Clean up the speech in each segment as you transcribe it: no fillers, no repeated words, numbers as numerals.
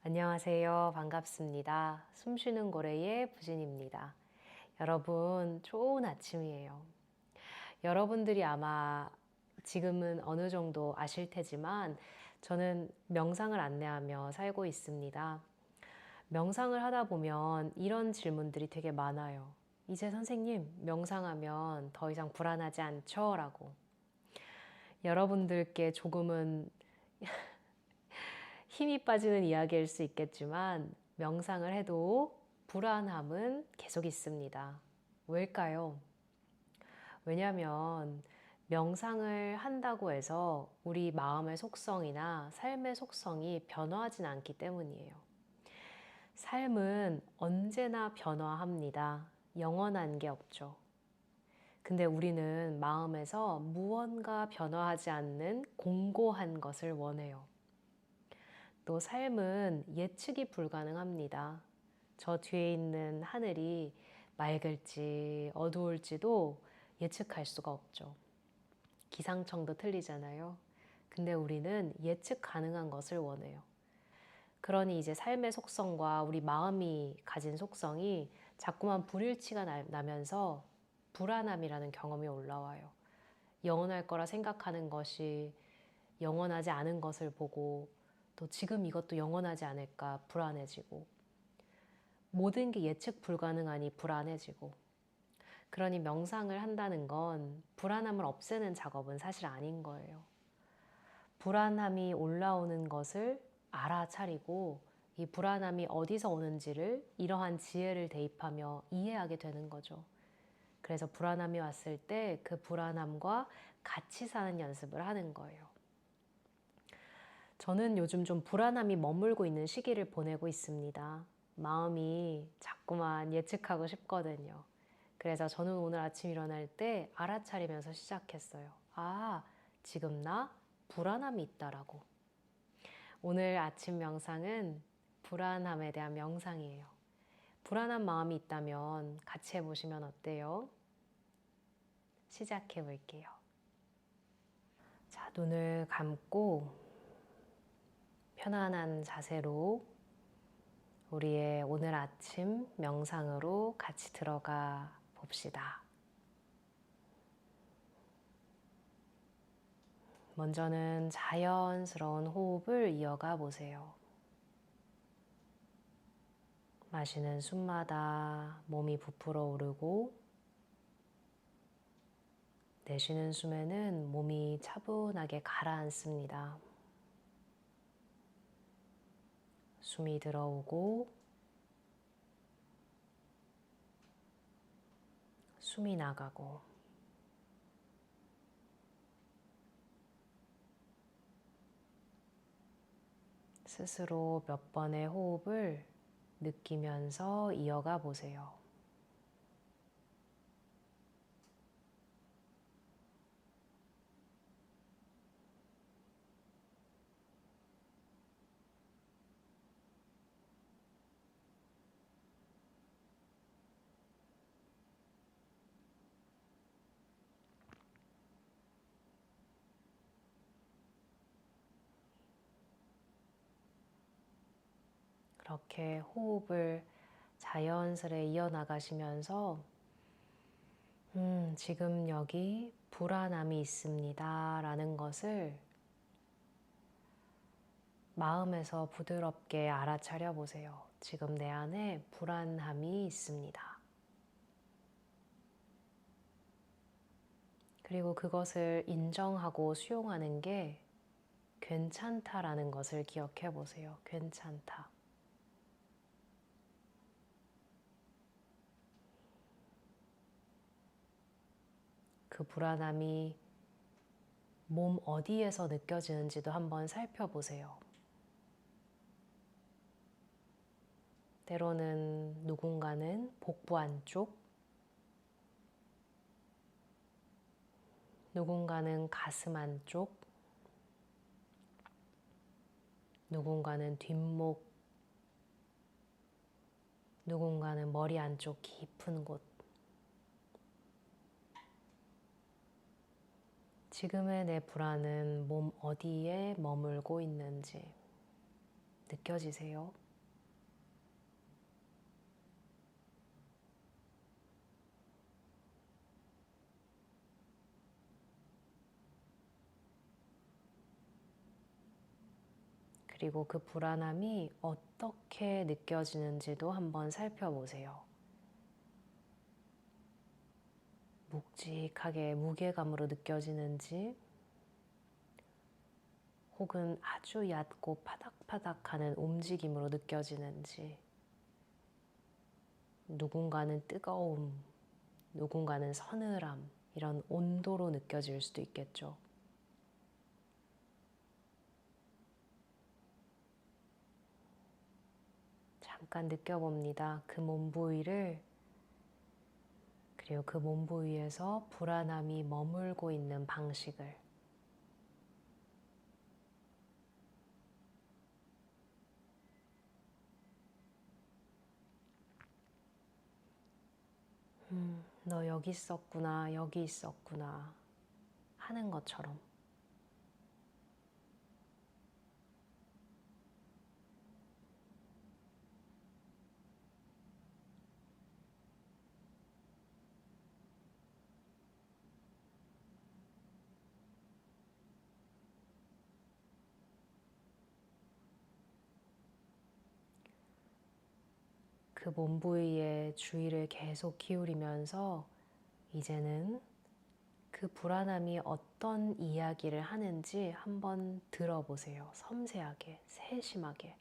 안녕하세요. 반갑습니다. 숨쉬는 고래의 부진입니다. 여러분, 좋은 아침이에요. 여러분들이 아마 지금은 어느 정도 아실 테지만 저는 명상을 안내하며 살고 있습니다. 명상을 하다 보면 이런 질문들이 되게 많아요. 이제 선생님, 명상하면 더 이상 불안하지 않죠? 라고. 여러분들께 조금은 힘이 빠지는 이야기일 수 있겠지만 명상을 해도 불안함은 계속 있습니다. 왜일까요? 왜냐하면 명상을 한다고 해서 우리 마음의 속성이나 삶의 속성이 변화하진 않기 때문이에요. 삶은 언제나 변화합니다. 영원한 게 없죠. 근데 우리는 마음에서 무언가 변화하지 않는 공고한 것을 원해요. 또 삶은 예측이 불가능합니다. 저 뒤에 있는 하늘이 맑을지 어두울지도 예측할 수가 없죠. 기상청도 틀리잖아요. 근데 우리는 예측 가능한 것을 원해요. 그러니 이제 삶의 속성과 우리 마음이 가진 속성이 자꾸만 불일치가 나면서 불안함이라는 경험이 올라와요. 영원할 거라 생각하는 것이 영원하지 않은 것을 보고 또 지금 이것도 영원하지 않을까 불안해지고 모든 게 예측 불가능하니 불안해지고 그러니 명상을 한다는 건 불안함을 없애는 작업은 사실 아닌 거예요. 불안함이 올라오는 것을 알아차리고 이 불안함이 어디서 오는지를 이러한 지혜를 대입하며 이해하게 되는 거죠. 그래서 불안함이 왔을 때 그 불안함과 같이 사는 연습을 하는 거예요. 저는 요즘 좀 불안함이 머물고 있는 시기를 보내고 있습니다. 마음이 자꾸만 예측하고 싶거든요. 그래서 저는 오늘 아침 일어날 때 알아차리면서 시작했어요. 아, 지금 나 불안함이 있다라고. 오늘 아침 명상은 불안함에 대한 명상이에요. 불안한 마음이 있다면 같이 해보시면 어때요? 시작해 볼게요. 자, 눈을 감고 편안한 자세로 우리의 오늘 아침 명상으로 같이 들어가 봅시다. 먼저는 자연스러운 호흡을 이어가 보세요. 마시는 숨마다 몸이 부풀어 오르고 내쉬는 숨에는 몸이 차분하게 가라앉습니다. 숨이 들어오고 숨이 나가고 스스로 몇 번의 호흡을 느끼면서 이어가 보세요. 그렇게 호흡을 자연스레 이어나가시면서 지금 여기 불안함이 있습니다 라는 것을 마음에서 부드럽게 알아차려 보세요. 지금 내 안에 불안함이 있습니다. 그리고 그것을 인정하고 수용하는 게 괜찮다라는 것을 기억해 보세요. 괜찮다. 그 불안함이 몸 어디에서 느껴지는지도 한번 살펴보세요. 때로는 누군가는 복부 안쪽, 누군가는 가슴 안쪽, 누군가는 뒷목, 누군가는 머리 안쪽 깊은 곳. 지금의 내 불안은 몸 어디에 머물고 있는지, 느껴지세요? 그리고 그 불안함이 어떻게 느껴지는지도 한번 살펴보세요. 묵직하게 무게감으로 느껴지는지, 혹은 아주 얕고 파닥파닥하는 움직임으로 느껴지는지, 누군가는 뜨거움, 누군가는 서늘함, 이런 온도로 느껴질 수도 있겠죠. 잠깐 느껴봅니다. 그 몸 부위를, 그리고 그 몸 부위에서 불안함이 머물고 있는 방식을. 너 여기 있었구나, 여기 있었구나 하는 것처럼. 그 몸 부위에 주의를 계속 기울이면서 이제는 그 불안함이 어떤 이야기를 하는지 한번 들어보세요. 섬세하게, 세심하게.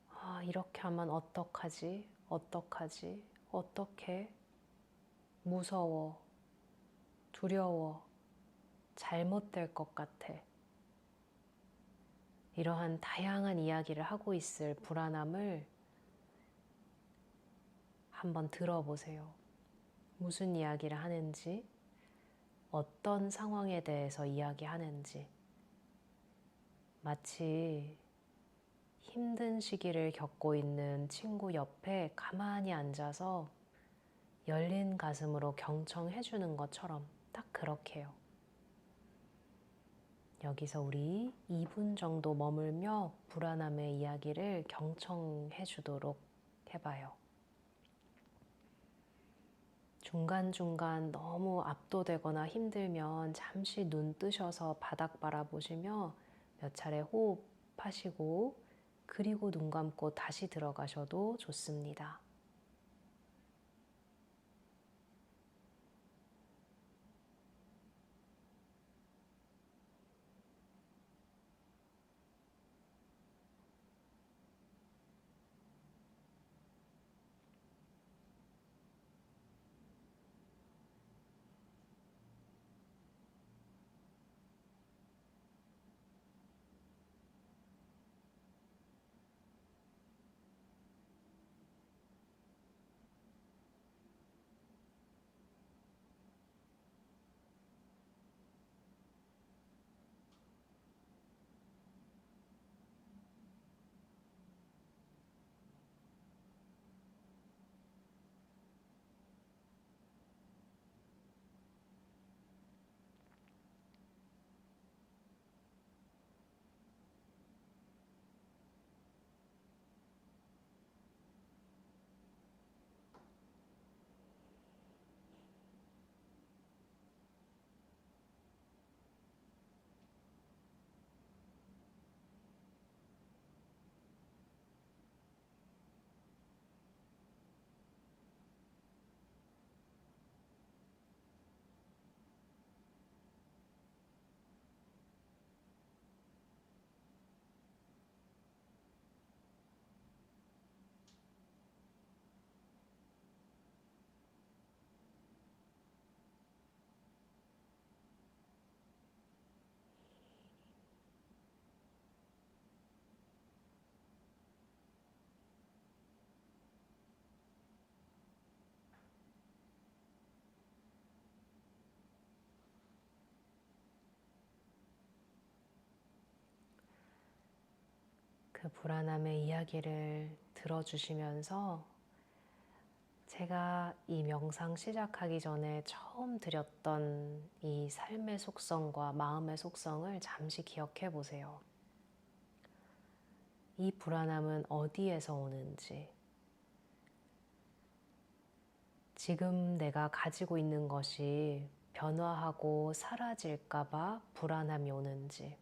아, 이렇게 하면 어떡하지? 어떡하지? 어떻게? 무서워, 두려워, 잘못될 것 같아. 이러한 다양한 이야기를 하고 있을 불안함을 한번 들어보세요. 무슨 이야기를 하는지, 어떤 상황에 대해서 이야기하는지. 마치 힘든 시기를 겪고 있는 친구 옆에 가만히 앉아서 열린 가슴으로 경청해 주는 것처럼 딱 그렇게요. 여기서 우리 2분 정도 머물며 불안함의 이야기를 경청해 주도록 해봐요. 중간중간 너무 압도되거나 힘들면 잠시 눈 뜨셔서 바닥 바라보시며 몇 차례 호흡하시고, 그리고 눈 감고 다시 들어가셔도 좋습니다. 그 불안함의 이야기를 들어주시면서 제가 이 명상 시작하기 전에 처음 드렸던 이 삶의 속성과 마음의 속성을 잠시 기억해 보세요. 이 불안함은 어디에서 오는지, 지금 내가 가지고 있는 것이 변화하고 사라질까봐 불안함이 오는지,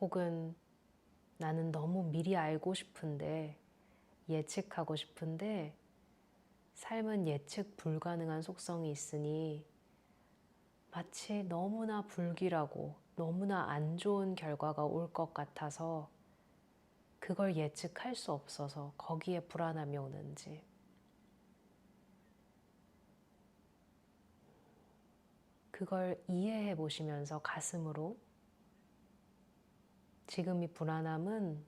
혹은 나는 너무 미리 알고 싶은데, 예측하고 싶은데, 삶은 예측 불가능한 속성이 있으니 마치 너무나 불길하고 너무나 안 좋은 결과가 올 것 같아서 그걸 예측할 수 없어서 거기에 불안함이 오는지, 그걸 이해해 보시면서 가슴으로 지금 이 불안함은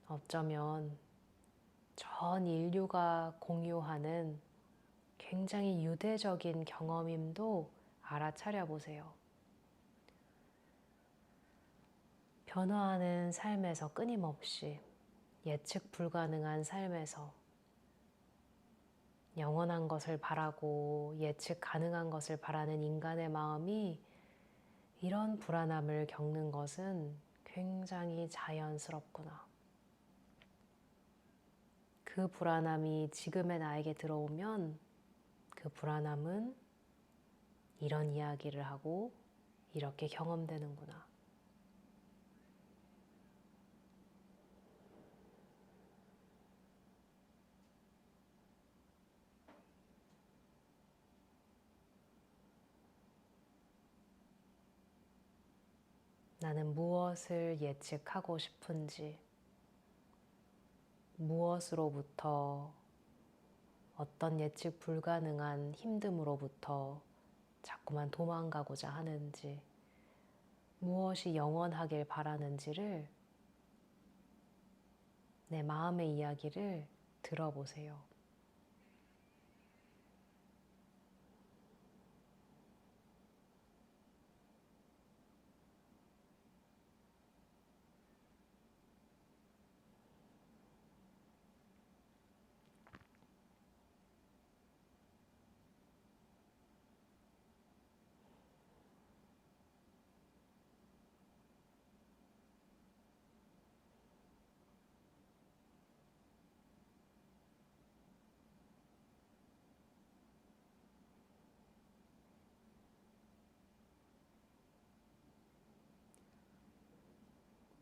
어쩌면 전 인류가 공유하는 굉장히 유대적인 경험임도 알아차려 보세요. 변화하는 삶에서 끊임없이 예측 불가능한 삶에서 영원한 것을 바라고 예측 가능한 것을 바라는 인간의 마음이 이런 불안함을 겪는 것은 굉장히 자연스럽구나. 그 불안함이 지금의 나에게 들어오면 그 불안함은 이런 이야기를 하고 이렇게 경험되는구나. 나는 무엇을 예측하고 싶은지, 무엇으로부터 어떤 예측 불가능한 힘듦으로부터 자꾸만 도망가고자 하는지, 무엇이 영원하길 바라는지를 내 마음의 이야기를 들어보세요.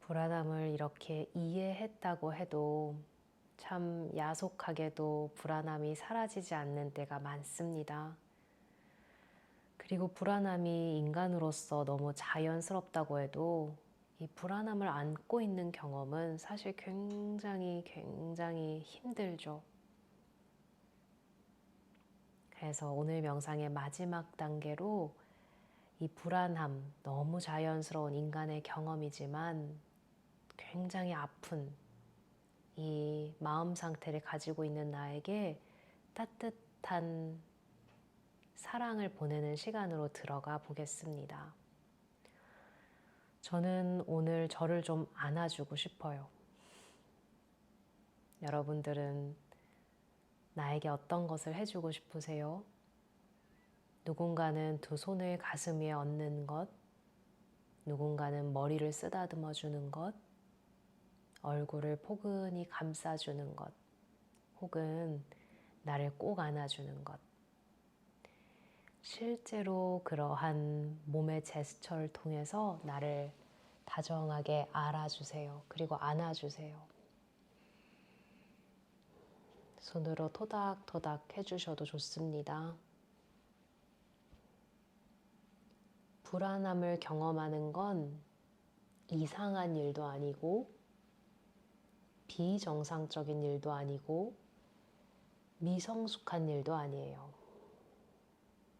불안함을 이렇게 이해했다고 해도 참 야속하게도 불안함이 사라지지 않는 때가 많습니다. 그리고 불안함이 인간으로서 너무 자연스럽다고 해도 이 불안함을 안고 있는 경험은 사실 굉장히 힘들죠. 그래서 오늘 명상의 마지막 단계로 이 불안함, 너무 자연스러운 인간의 경험이지만 굉장히 아픈 이 마음 상태를 가지고 있는 나에게 따뜻한 사랑을 보내는 시간으로 들어가 보겠습니다. 저는 오늘 저를 좀 안아주고 싶어요. 여러분들은 나에게 어떤 것을 해주고 싶으세요? 누군가는 두 손을 가슴 위에 얹는 것, 누군가는 머리를 쓰다듬어 주는 것, 얼굴을 포근히 감싸주는 것, 혹은 나를 꼭 안아주는 것. 실제로 그러한 몸의 제스처를 통해서 나를 다정하게 알아주세요. 그리고 안아주세요. 손으로 토닥토닥 해주셔도 좋습니다. 불안함을 경험하는 건 이상한 일도 아니고 비정상적인 일도 아니고 미성숙한 일도 아니에요.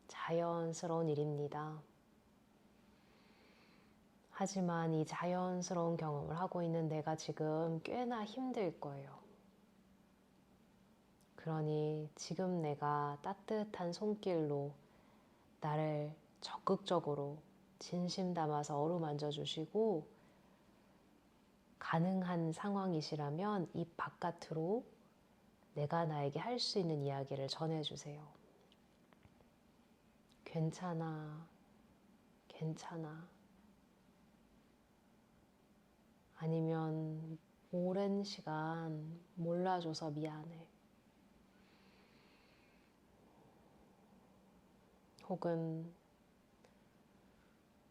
자연스러운 일입니다. 하지만 이 자연스러운 경험을 하고 있는 내가 지금 꽤나 힘들 거예요. 그러니 지금 내가 따뜻한 손길로 나를 적극적으로 진심 담아서 어루만져 주시고, 가능한 상황이시라면 입 바깥으로 내가 나에게 할 수 있는 이야기를 전해주세요. 괜찮아, 괜찮아. 아니면 오랜 시간 몰라줘서 미안해. 혹은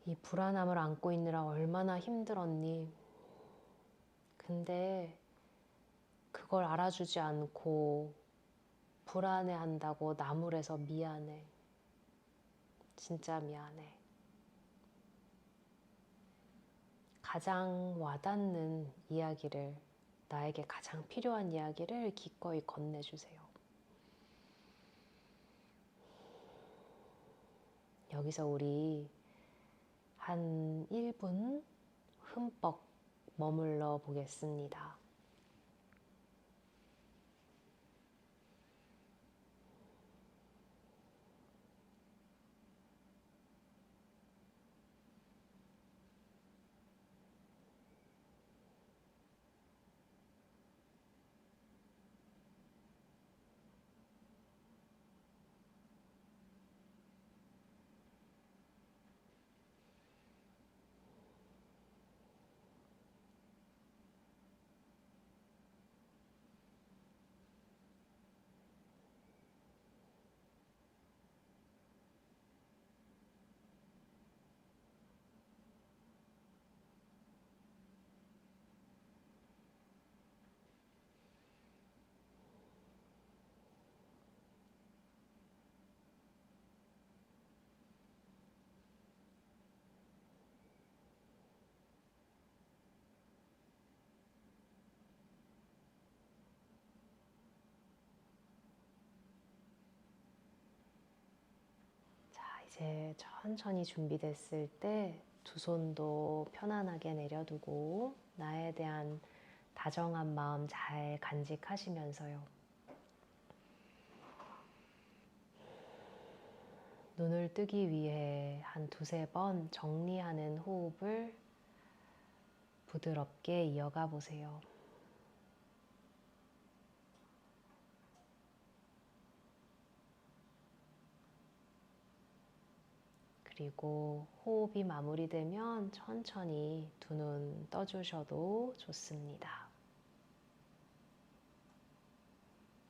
이 불안함을 안고 있느라 얼마나 힘들었니? 근데 그걸 알아주지 않고 불안해한다고 나무래서 미안해. 진짜 미안해. 가장 와닿는 이야기를, 나에게 가장 필요한 이야기를 기꺼이 건네주세요. 여기서 우리 한 1분 흠뻑 머물러 보겠습니다. 자, 이제 천천히 준비됐을 때 두 손도 편안하게 내려두고 나에 대한 다정한 마음 잘 간직하시면서요. 눈을 뜨기 위해 한 두세 번 정리하는 호흡을 부드럽게 이어가 보세요. 그리고 호흡이 마무리되면 천천히 두 눈 떠주셔도 좋습니다.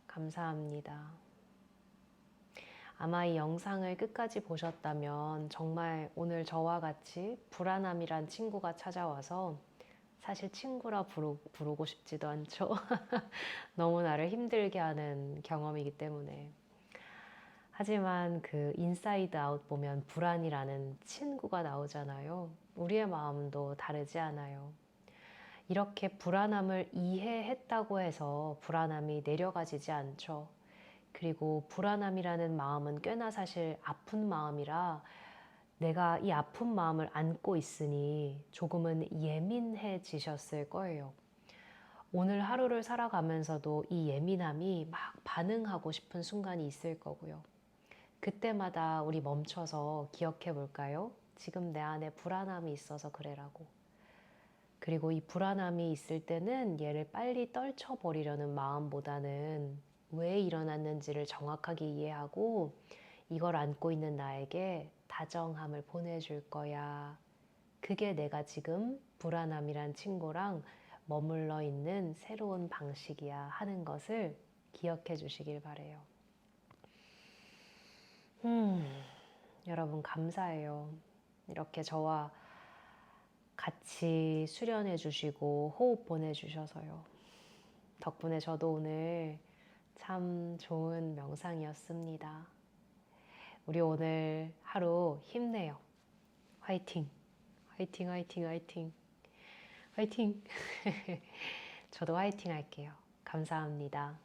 감사합니다. 아마 이 영상을 끝까지 보셨다면 정말 오늘 저와 같이 불안함이란 친구가 찾아와서 사실 친구라 부르고 싶지도 않죠. 너무 나를 힘들게 하는 경험이기 때문에. 하지만 그 인사이드 아웃 보면 불안이라는 친구가 나오잖아요. 우리의 마음도 다르지 않아요. 이렇게 불안함을 이해했다고 해서 불안함이 내려가지지 않죠. 그리고 불안함이라는 마음은 꽤나 사실 아픈 마음이라 내가 이 아픈 마음을 안고 있으니 조금은 예민해지셨을 거예요. 오늘 하루를 살아가면서도 이 예민함이 막 반응하고 싶은 순간이 있을 거고요. 그때마다 우리 멈춰서 기억해 볼까요? 지금 내 안에 불안함이 있어서 그래라고. 그리고 이 불안함이 있을 때는 얘를 빨리 떨쳐버리려는 마음보다는 왜 일어났는지를 정확하게 이해하고 이걸 안고 있는 나에게 다정함을 보내줄 거야. 그게 내가 지금 불안함이란 친구랑 머물러 있는 새로운 방식이야 하는 것을 기억해 주시길 바래요. 여러분 감사해요. 이렇게 저와 같이 수련해 주시고 호흡 보내주셔서요. 덕분에 저도 오늘 참 좋은 명상이었습니다. 우리 오늘 하루 힘내요. 화이팅! 화이팅, 화이팅, 화이팅! 화이팅! 저도 화이팅 할게요. 감사합니다.